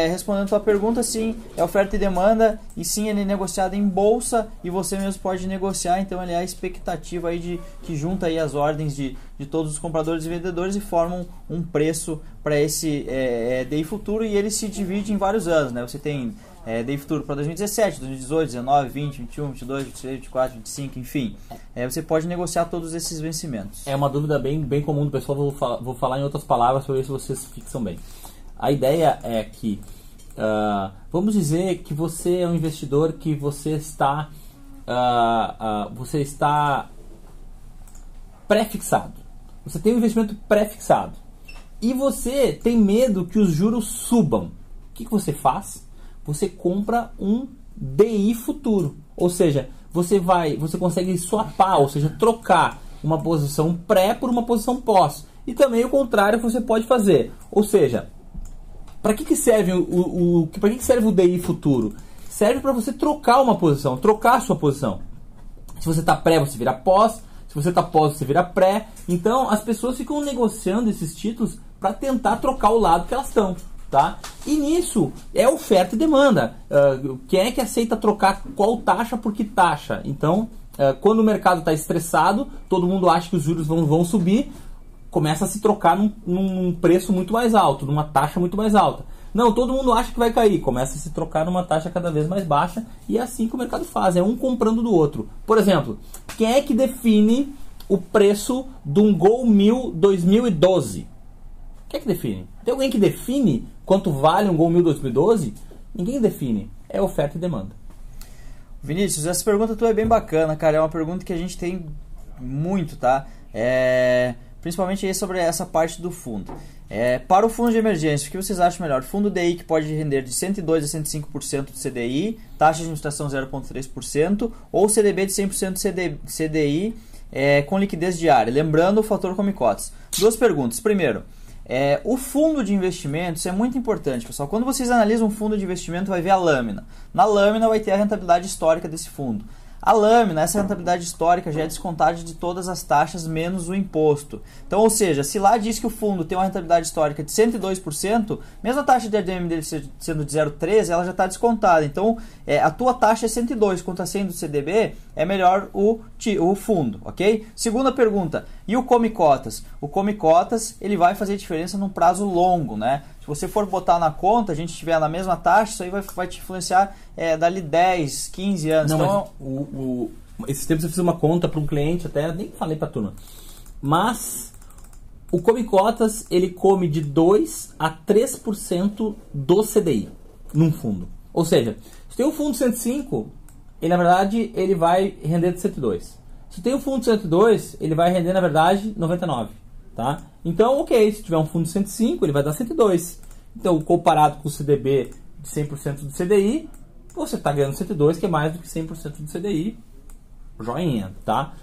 respondendo a tua pergunta, sim, é oferta e demanda, e sim, ele é negociado em bolsa, e você mesmo pode negociar, então ele é a expectativa aí que junta aí as ordens de todos os compradores e vendedores e formam um preço para esse DI futuro, e ele se divide em vários anos, né? Você tem DI futuro para 2017, 2018, 19, 20, 21, 22, 23, 24, 25, enfim. Você pode negociar todos esses vencimentos. É uma dúvida bem comum do pessoal, vou falar em outras palavras para ver se vocês fixam bem. A ideia é que, vamos dizer que você é um investidor que você está pré-fixado. Você tem um investimento pré-fixado. E você tem medo que os juros subam. O que você faz? Você compra um DI futuro. Ou seja, você consegue swapar, ou seja, trocar uma posição pré por uma posição pós. E também o contrário você pode fazer. Ou seja, para que serve para que serve o DI futuro? Serve para você trocar uma posição, trocar a sua posição. Se você está pré, você vira pós. Se você está pós, você vira pré. Então, as pessoas ficam negociando esses títulos para tentar trocar o lado que elas estão. Tá? E nisso é oferta e demanda. Quem é que aceita trocar qual taxa por que taxa? Então, quando o mercado está estressado, todo mundo acha que os juros vão subir, começa a se trocar num preço muito mais alto, numa taxa muito mais alta. Não, todo mundo acha que vai cair, começa a se trocar numa taxa cada vez mais baixa, e é assim que o mercado faz, é um comprando do outro. Por exemplo, quem é que define o preço de um Gol 1000 2012? Quem é que define? Tem alguém que define quanto vale um Gol 1000 2012? Ninguém define, é oferta e demanda. Vinícius, essa pergunta tua é bem bacana, cara, é uma pergunta que a gente tem muito, tá? Principalmente aí sobre essa parte do fundo. Para o fundo de emergência, o que vocês acham melhor? Fundo DI que pode render de 102% a 105% do CDI, taxa de administração 0,3%, ou CDB de 100% CDI com liquidez diária. Lembrando o fator come-cotas. Duas perguntas. Primeiro, o fundo de investimentos é muito importante, pessoal. Quando vocês analisam um fundo de investimento, vai ver a lâmina. Na lâmina vai ter a rentabilidade histórica desse fundo. A lâmina, essa rentabilidade histórica já é descontada de todas as taxas menos o imposto. Então, ou seja, se lá diz que o fundo tem uma rentabilidade histórica de 102%, mesmo a taxa de ADM dele sendo de 0,13, ela já está descontada. Então, a tua taxa é 102, quanto a 100 do CDB, é melhor o fundo, ok? Segunda pergunta, e o come-cotas? O come-cotas, ele vai fazer diferença num prazo longo, né? Se você for botar na conta, a gente estiver na mesma taxa, isso aí vai te influenciar dali 10, 15 anos. Não, então, mas esses tempos eu fiz uma conta para um cliente, até nem falei para a turma. Mas o come-cotas, ele come de 2 a 3% do CDI num fundo. Ou seja, se tem um fundo de 105, ele, na verdade, ele vai render de 102. Se tem um fundo de 102, ele vai render, na verdade, 99. Tá? Então, ok, se tiver um fundo de 105, ele vai dar 102. Então, comparado com o CDB de 100% do CDI, você está ganhando 102, que é mais do que 100% do CDI. Joinha, tá?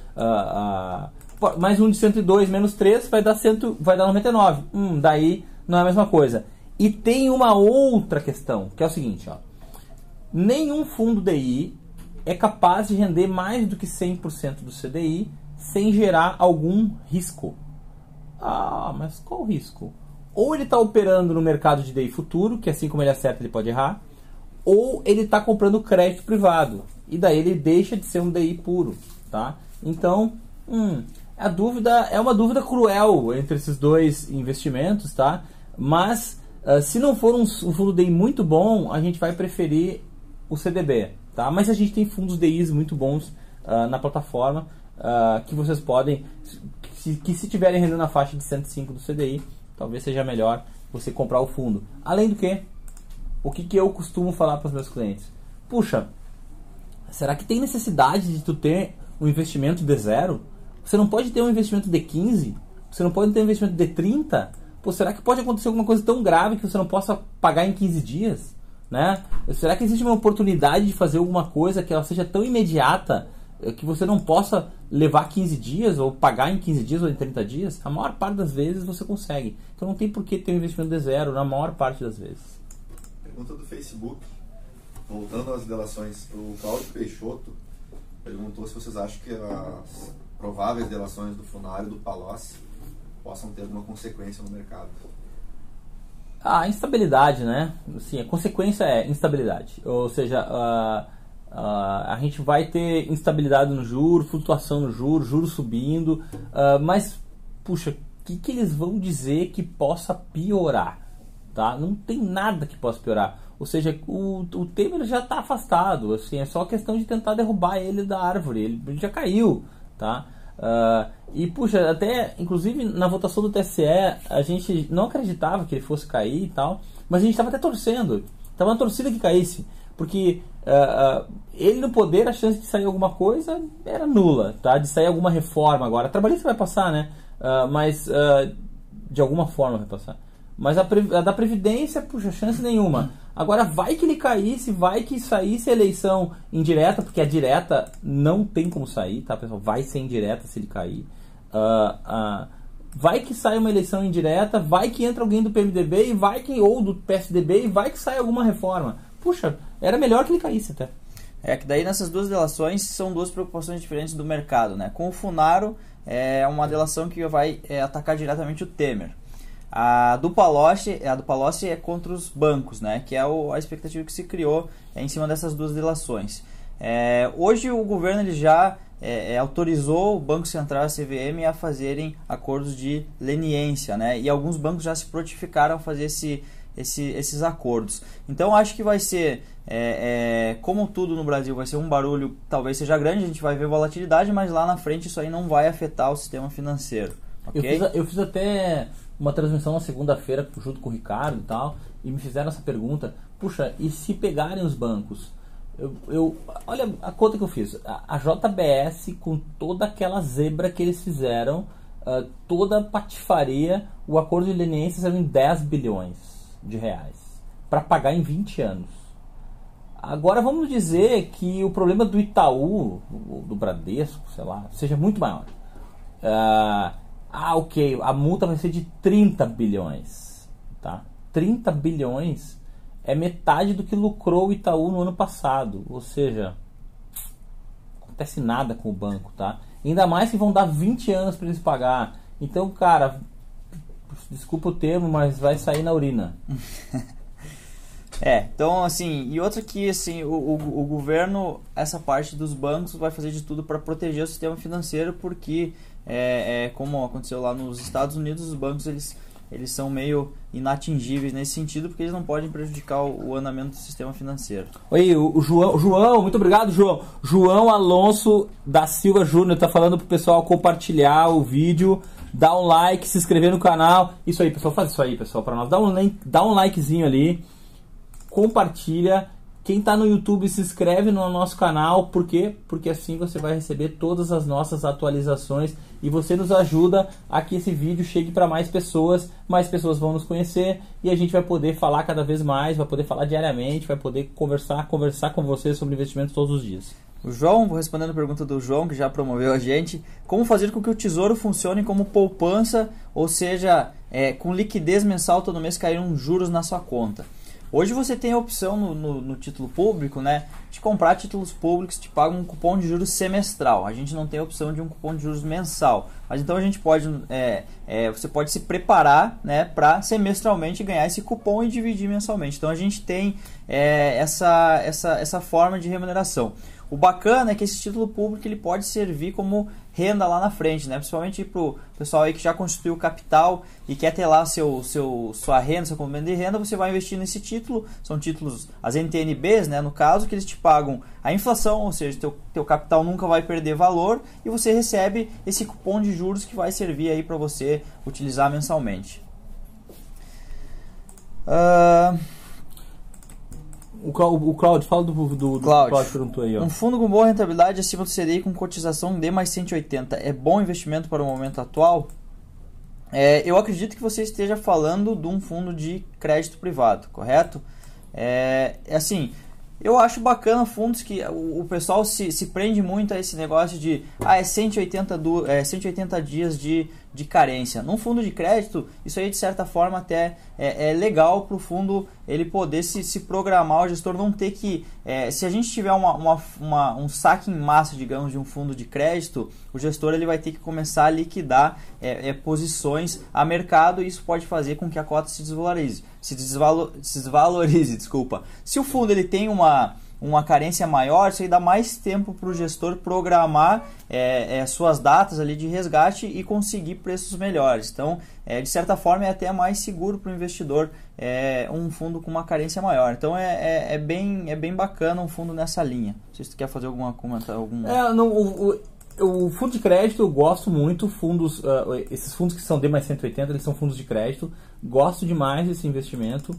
Mais um de 102 menos 3 vai dar 99. Daí não é a mesma coisa. E tem uma outra questão, que é o seguinte, ó. Nenhum fundo DI é capaz de render mais do que 100% do CDI sem gerar algum risco. Mas qual o risco? Ou ele está operando no mercado de DI futuro, que assim como ele acerta, ele pode errar, ou ele está comprando crédito privado, e daí ele deixa de ser um DI puro, tá? Então, a dúvida é uma dúvida cruel entre esses dois investimentos, tá? Mas, se não for um fundo DI muito bom, a gente vai preferir o CDB, tá? Mas a gente tem fundos DIs muito bons na plataforma, que vocês podem, que se tiverem rendendo na faixa de 105 do CDI, talvez seja melhor você comprar o fundo. Além do que, o que eu costumo falar para os meus clientes? Puxa, será que tem necessidade de tu ter um investimento de 0? Você não pode ter um investimento de 15? Você não pode ter um investimento de 30? Pô, será que pode acontecer alguma coisa tão grave que você não possa pagar em 15 dias? Né? Será que existe uma oportunidade de fazer alguma coisa que ela seja tão imediata que você não possa levar 15 dias ou pagar em 15 dias ou em 30 dias? A maior parte das vezes você consegue. Então não tem por que ter um investimento de 0 na maior parte das vezes. Pergunta do Facebook. Voltando às delações, o Cláudio Peixoto perguntou se vocês acham que as prováveis delações do Funari e do Palocci possam ter alguma consequência no mercado. A instabilidade, né? Sim, a consequência é instabilidade. Ou seja, a gente vai ter instabilidade no juro, flutuação no juro subindo, mas, puxa, o que eles vão dizer que possa piorar? Tá? Não tem nada que possa piorar. Ou seja, o Temer já está afastado, assim, é só questão de tentar derrubar ele da árvore, ele já caiu, tá? E puxa, até inclusive na votação do TSE a gente não acreditava que ele fosse cair e tal, mas a gente estava até torcendo, estava na torcida que caísse, porque ele no poder, a chance de sair alguma coisa era nula, tá? De sair alguma reforma agora, a trabalhista vai passar, né? Mas de alguma forma vai passar. Mas a da Previdência, puxa, chance nenhuma. Agora, vai que ele caísse, vai que saísse a eleição indireta, porque a direta não tem como sair, tá, pessoal? Vai ser indireta se ele cair. Vai que sai uma eleição indireta, vai que entra alguém do PMDB, e vai que, ou do PSDB, e vai que sai alguma reforma. Puxa, era melhor que ele caísse até. É que daí nessas duas delações são duas preocupações diferentes do mercado, né? Com o Funaro, é uma delação que vai atacar diretamente o Temer. A do Palocci é contra os bancos, né? Que é a expectativa que se criou em cima dessas duas delações. Hoje o governo ele já autorizou o Banco Central e a CVM a fazerem acordos de leniência, né? E alguns bancos já se prontificaram a fazer esses acordos. Então acho que vai ser, como tudo no Brasil, vai ser um barulho, talvez seja grande, a gente vai ver volatilidade, mas lá na frente isso aí não vai afetar o sistema financeiro. Okay? Eu fiz até uma transmissão na segunda-feira junto com o Ricardo e tal, e me fizeram essa pergunta, puxa, e se pegarem os bancos? Olha a conta que eu fiz, a JBS com toda aquela zebra que eles fizeram, toda a patifaria, o acordo de leniência saiu em 10 bilhões de reais, para pagar em 20 anos. Agora vamos dizer que o problema do Itaú, do Bradesco, sei lá, seja muito maior. Ok, a multa vai ser de 30 bilhões, tá? 30 bilhões é metade do que lucrou o Itaú no ano passado, ou seja, não acontece nada com o banco, tá? Ainda mais que vão dar 20 anos para eles pagar. Então, cara, desculpa o termo, mas vai sair na urina. Então, assim, e outra que, assim, o governo, essa parte dos bancos, vai fazer de tudo para proteger o sistema financeiro, porque, como aconteceu lá nos Estados Unidos, os bancos, eles são meio inatingíveis nesse sentido, porque eles não podem prejudicar o andamento do sistema financeiro. Oi, o João, muito obrigado, João. João Alonso da Silva Júnior está falando pro pessoal compartilhar o vídeo, dar um like, se inscrever no canal. Isso aí, pessoal, faz isso aí, pessoal, para nós. Dá um likezinho ali, compartilha. Quem está no YouTube, se inscreve no nosso canal. Por quê? Porque assim você vai receber todas as nossas atualizações e você nos ajuda a que esse vídeo chegue para mais pessoas vão nos conhecer e a gente vai poder falar cada vez mais, vai poder falar diariamente, vai poder conversar com vocês sobre investimentos todos os dias. O João, vou respondendo a pergunta do João, que já promoveu a gente, como fazer com que o Tesouro funcione como poupança, ou seja, com liquidez mensal todo mês cair uns juros na sua conta. Hoje você tem a opção no título público, né, de comprar títulos públicos que te pagam um cupom de juros semestral. A gente não tem a opção de um cupom de juros mensal. Mas então a gente pode, você pode se preparar, né, para semestralmente ganhar esse cupom e dividir mensalmente. Então a gente tem essa forma de remuneração. O bacana é que esse título público ele pode servir como renda lá na frente, né? Principalmente para o pessoal aí que já constituiu capital e quer ter lá sua renda, seu complemento de renda, você vai investir nesse título. São títulos, as NTNBs, né, no caso, que eles te pagam a inflação, ou seja, teu capital nunca vai perder valor e você recebe esse cupom de juros que vai servir aí para você utilizar mensalmente. O Claudio, fala do Claudio perguntou aí, ó. Um fundo com boa rentabilidade acima do CDI com cotização D mais 180 é bom investimento para o momento atual? Eu acredito que você esteja falando de um fundo de crédito privado, correto? Assim, eu acho bacana fundos que o pessoal se prende muito a esse negócio de 180 dias de carência. Num fundo de crédito, isso aí de certa forma até é legal para o fundo ele poder se programar, o gestor não ter que... se a gente tiver um saque em massa, digamos, de um fundo de crédito, o gestor ele vai ter que começar a liquidar posições a mercado e isso pode fazer com que a cota se desvalorize. Se desvalorize, desculpa. Se o fundo ele tem uma uma carência maior, isso aí dá mais tempo para o gestor programar suas datas ali de resgate e conseguir preços melhores. Então, de certa forma, é até mais seguro para o investidor um fundo com uma carência maior. Então, é bem bacana um fundo nessa linha. Não sei se tu quer fazer algum comentário. O fundo de crédito eu gosto muito, esses fundos que são D mais 180, eles são fundos de crédito, gosto demais desse investimento.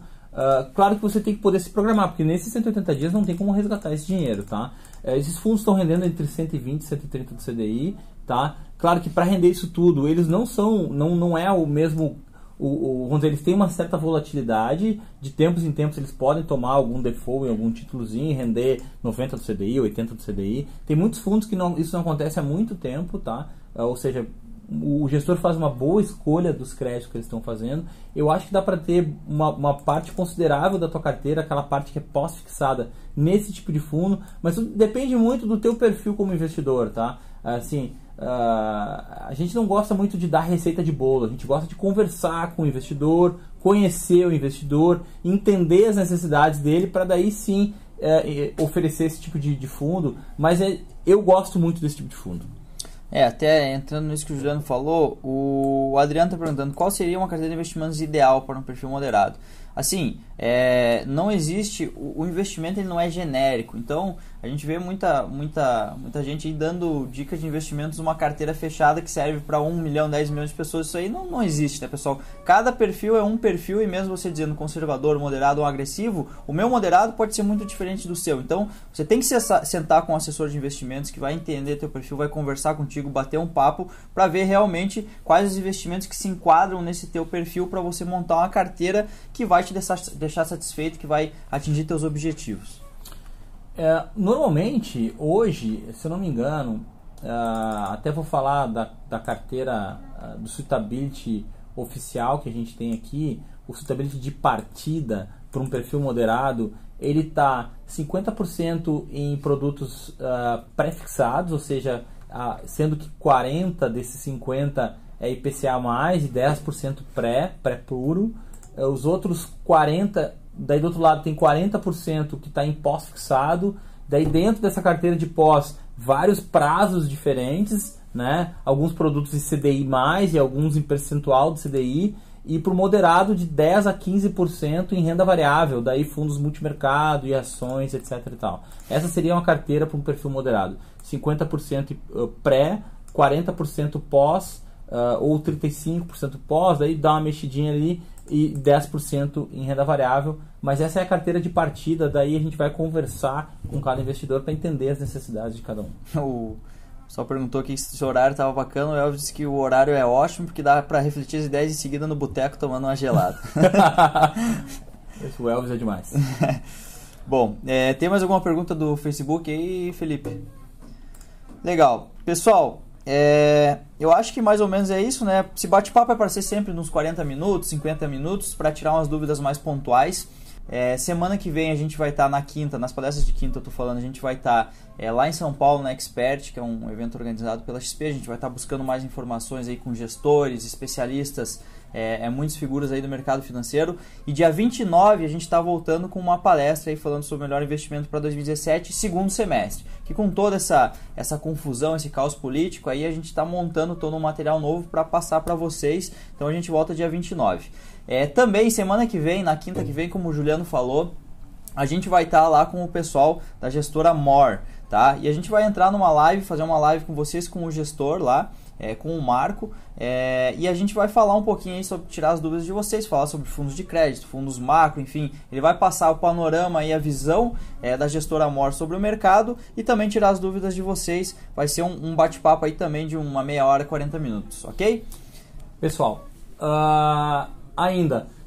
Claro que você tem que poder se programar, porque nesses 180 dias não tem como resgatar esse dinheiro, tá? Esses fundos estão rendendo entre 120 e 130 do CDI, tá? Claro que para render isso tudo, eles não é o mesmo... vamos dizer, eles têm uma certa volatilidade, de tempos em tempos eles podem tomar algum default em algum títulozinho e render 90 do CDI, 80 do CDI. Tem muitos fundos que isso não acontece há muito tempo, tá? Ou seja, o gestor faz uma boa escolha dos créditos que eles estão fazendo. Eu acho que dá para ter uma parte considerável da tua carteira, aquela parte que é pós-fixada nesse tipo de fundo, mas depende muito do teu perfil como investidor, tá? Assim, a gente não gosta muito de dar receita de bolo, a gente gosta de conversar com o investidor, conhecer o investidor, entender as necessidades dele para daí sim oferecer esse tipo de fundo, mas eu gosto muito desse tipo de fundo. Até entrando nisso que o Juliano falou, o Adriano está perguntando qual seria uma carteira de investimentos ideal para um perfil moderado. Assim, não existe, o investimento ele não é genérico, então a gente vê muita gente aí dando dicas de investimentos numa carteira fechada que serve para 1 milhão, 10 milhões de pessoas. Isso aí não existe, né, pessoal? Cada perfil é um perfil, e mesmo você dizendo conservador, moderado ou agressivo, o meu moderado pode ser muito diferente do seu. Então você tem que sentar com um assessor de investimentos que vai entender teu perfil, vai conversar contigo, bater um papo para ver realmente quais os investimentos que se enquadram nesse teu perfil para você montar uma carteira que vai te deixar satisfeito, que vai atingir teus objetivos. Normalmente, hoje, se eu não me engano, até vou falar da carteira do Suitability oficial que a gente tem aqui, o Suitability de partida para um perfil moderado, ele está 50% em produtos pré-fixados, ou seja, sendo que 40 desses 50 é IPCA+, e 10% pré-puro. Os outros 40%, daí do outro lado tem 40% que está em pós-fixado. Daí dentro dessa carteira de pós, vários prazos diferentes, né? Alguns produtos em CDI+, e alguns em percentual de CDI. E para o moderado de 10% a 15% em renda variável, daí fundos multimercado e ações, etc. e tal. Essa seria uma carteira para um perfil moderado. 50% pré, 40% pós, ou 35% pós, daí dá uma mexidinha ali, e 10% em renda variável. Mas essa é a carteira de partida, daí a gente vai conversar com cada investidor para entender as necessidades de cada um. O pessoal perguntou aqui se o horário estava bacana. O Elvis disse que o horário é ótimo porque dá para refletir as ideias em seguida no boteco tomando uma gelada. O Elvis é demais. Bom, tem mais alguma pergunta do Facebook aí, Felipe? Legal. Pessoal, eu acho que mais ou menos é isso, né? Esse bate-papo é para ser sempre nos 40 minutos, 50 minutos, para tirar umas dúvidas mais pontuais. Semana que vem a gente vai estar na quinta, nas palestras de quinta eu tô falando, a gente vai estar lá em São Paulo na Expert, que é um evento organizado pela XP. A gente vai estar buscando mais informações aí com gestores, especialistas, muitas figuras aí do mercado financeiro. E dia 29 a gente está voltando com uma palestra aí falando sobre o melhor investimento para 2017, segundo semestre. Que com toda essa confusão, esse caos político, aí a gente está montando todo um material novo para passar para vocês. Então a gente volta dia 29. Também semana que vem, na quinta que vem, como o Juliano falou, a gente vai estar lá com o pessoal da gestora More, tá? E a gente vai entrar numa live, fazer uma live com vocês, com o gestor lá, com o Marco, e a gente vai falar um pouquinho aí sobre tirar as dúvidas de vocês, falar sobre fundos de crédito, fundos macro, enfim. Ele vai passar o panorama e a visão da gestora More sobre o mercado e também tirar as dúvidas de vocês. Vai ser um bate-papo aí também de uma meia hora, 40 minutos, ok? Pessoal,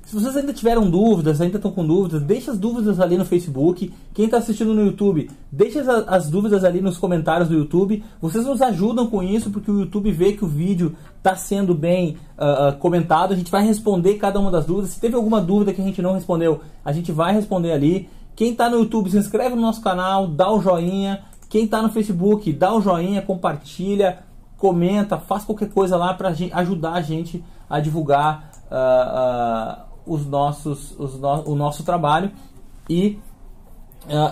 se vocês ainda tiveram dúvidas, ainda estão com dúvidas, deixa as dúvidas ali no Facebook. Quem está assistindo no YouTube, deixa as dúvidas ali nos comentários do YouTube. Vocês nos ajudam com isso, porque o YouTube vê que o vídeo está sendo bem comentado. A gente vai responder cada uma das dúvidas. Se teve alguma dúvida que a gente não respondeu, a gente vai responder ali. Quem está no YouTube, se inscreve no nosso canal, dá o joinha. Quem está no Facebook, dá o joinha, compartilha, comenta, faz qualquer coisa lá para ajudar a gente a divulgar o nosso trabalho. E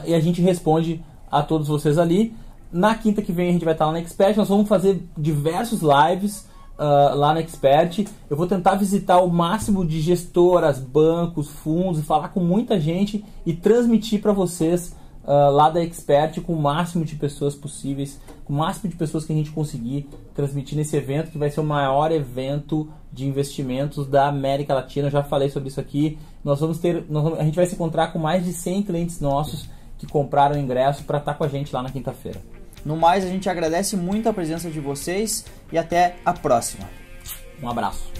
e a gente responde a todos vocês ali. Na quinta que vem a gente vai estar lá na Expert. Nós vamos fazer diversos lives lá na Expert. Eu vou tentar visitar o máximo de gestoras, bancos, fundos, falar com muita gente e transmitir para vocês lá da Expert com o máximo de pessoas possíveis, com o máximo de pessoas que a gente conseguir transmitir nesse evento, que vai ser o maior evento de investimentos da América Latina. Eu já falei sobre isso aqui. A gente vai se encontrar com mais de 100 clientes nossos que compraram ingresso para estar com a gente lá na quinta-feira. No mais, a gente agradece muito a presença de vocês e até a próxima. Um abraço.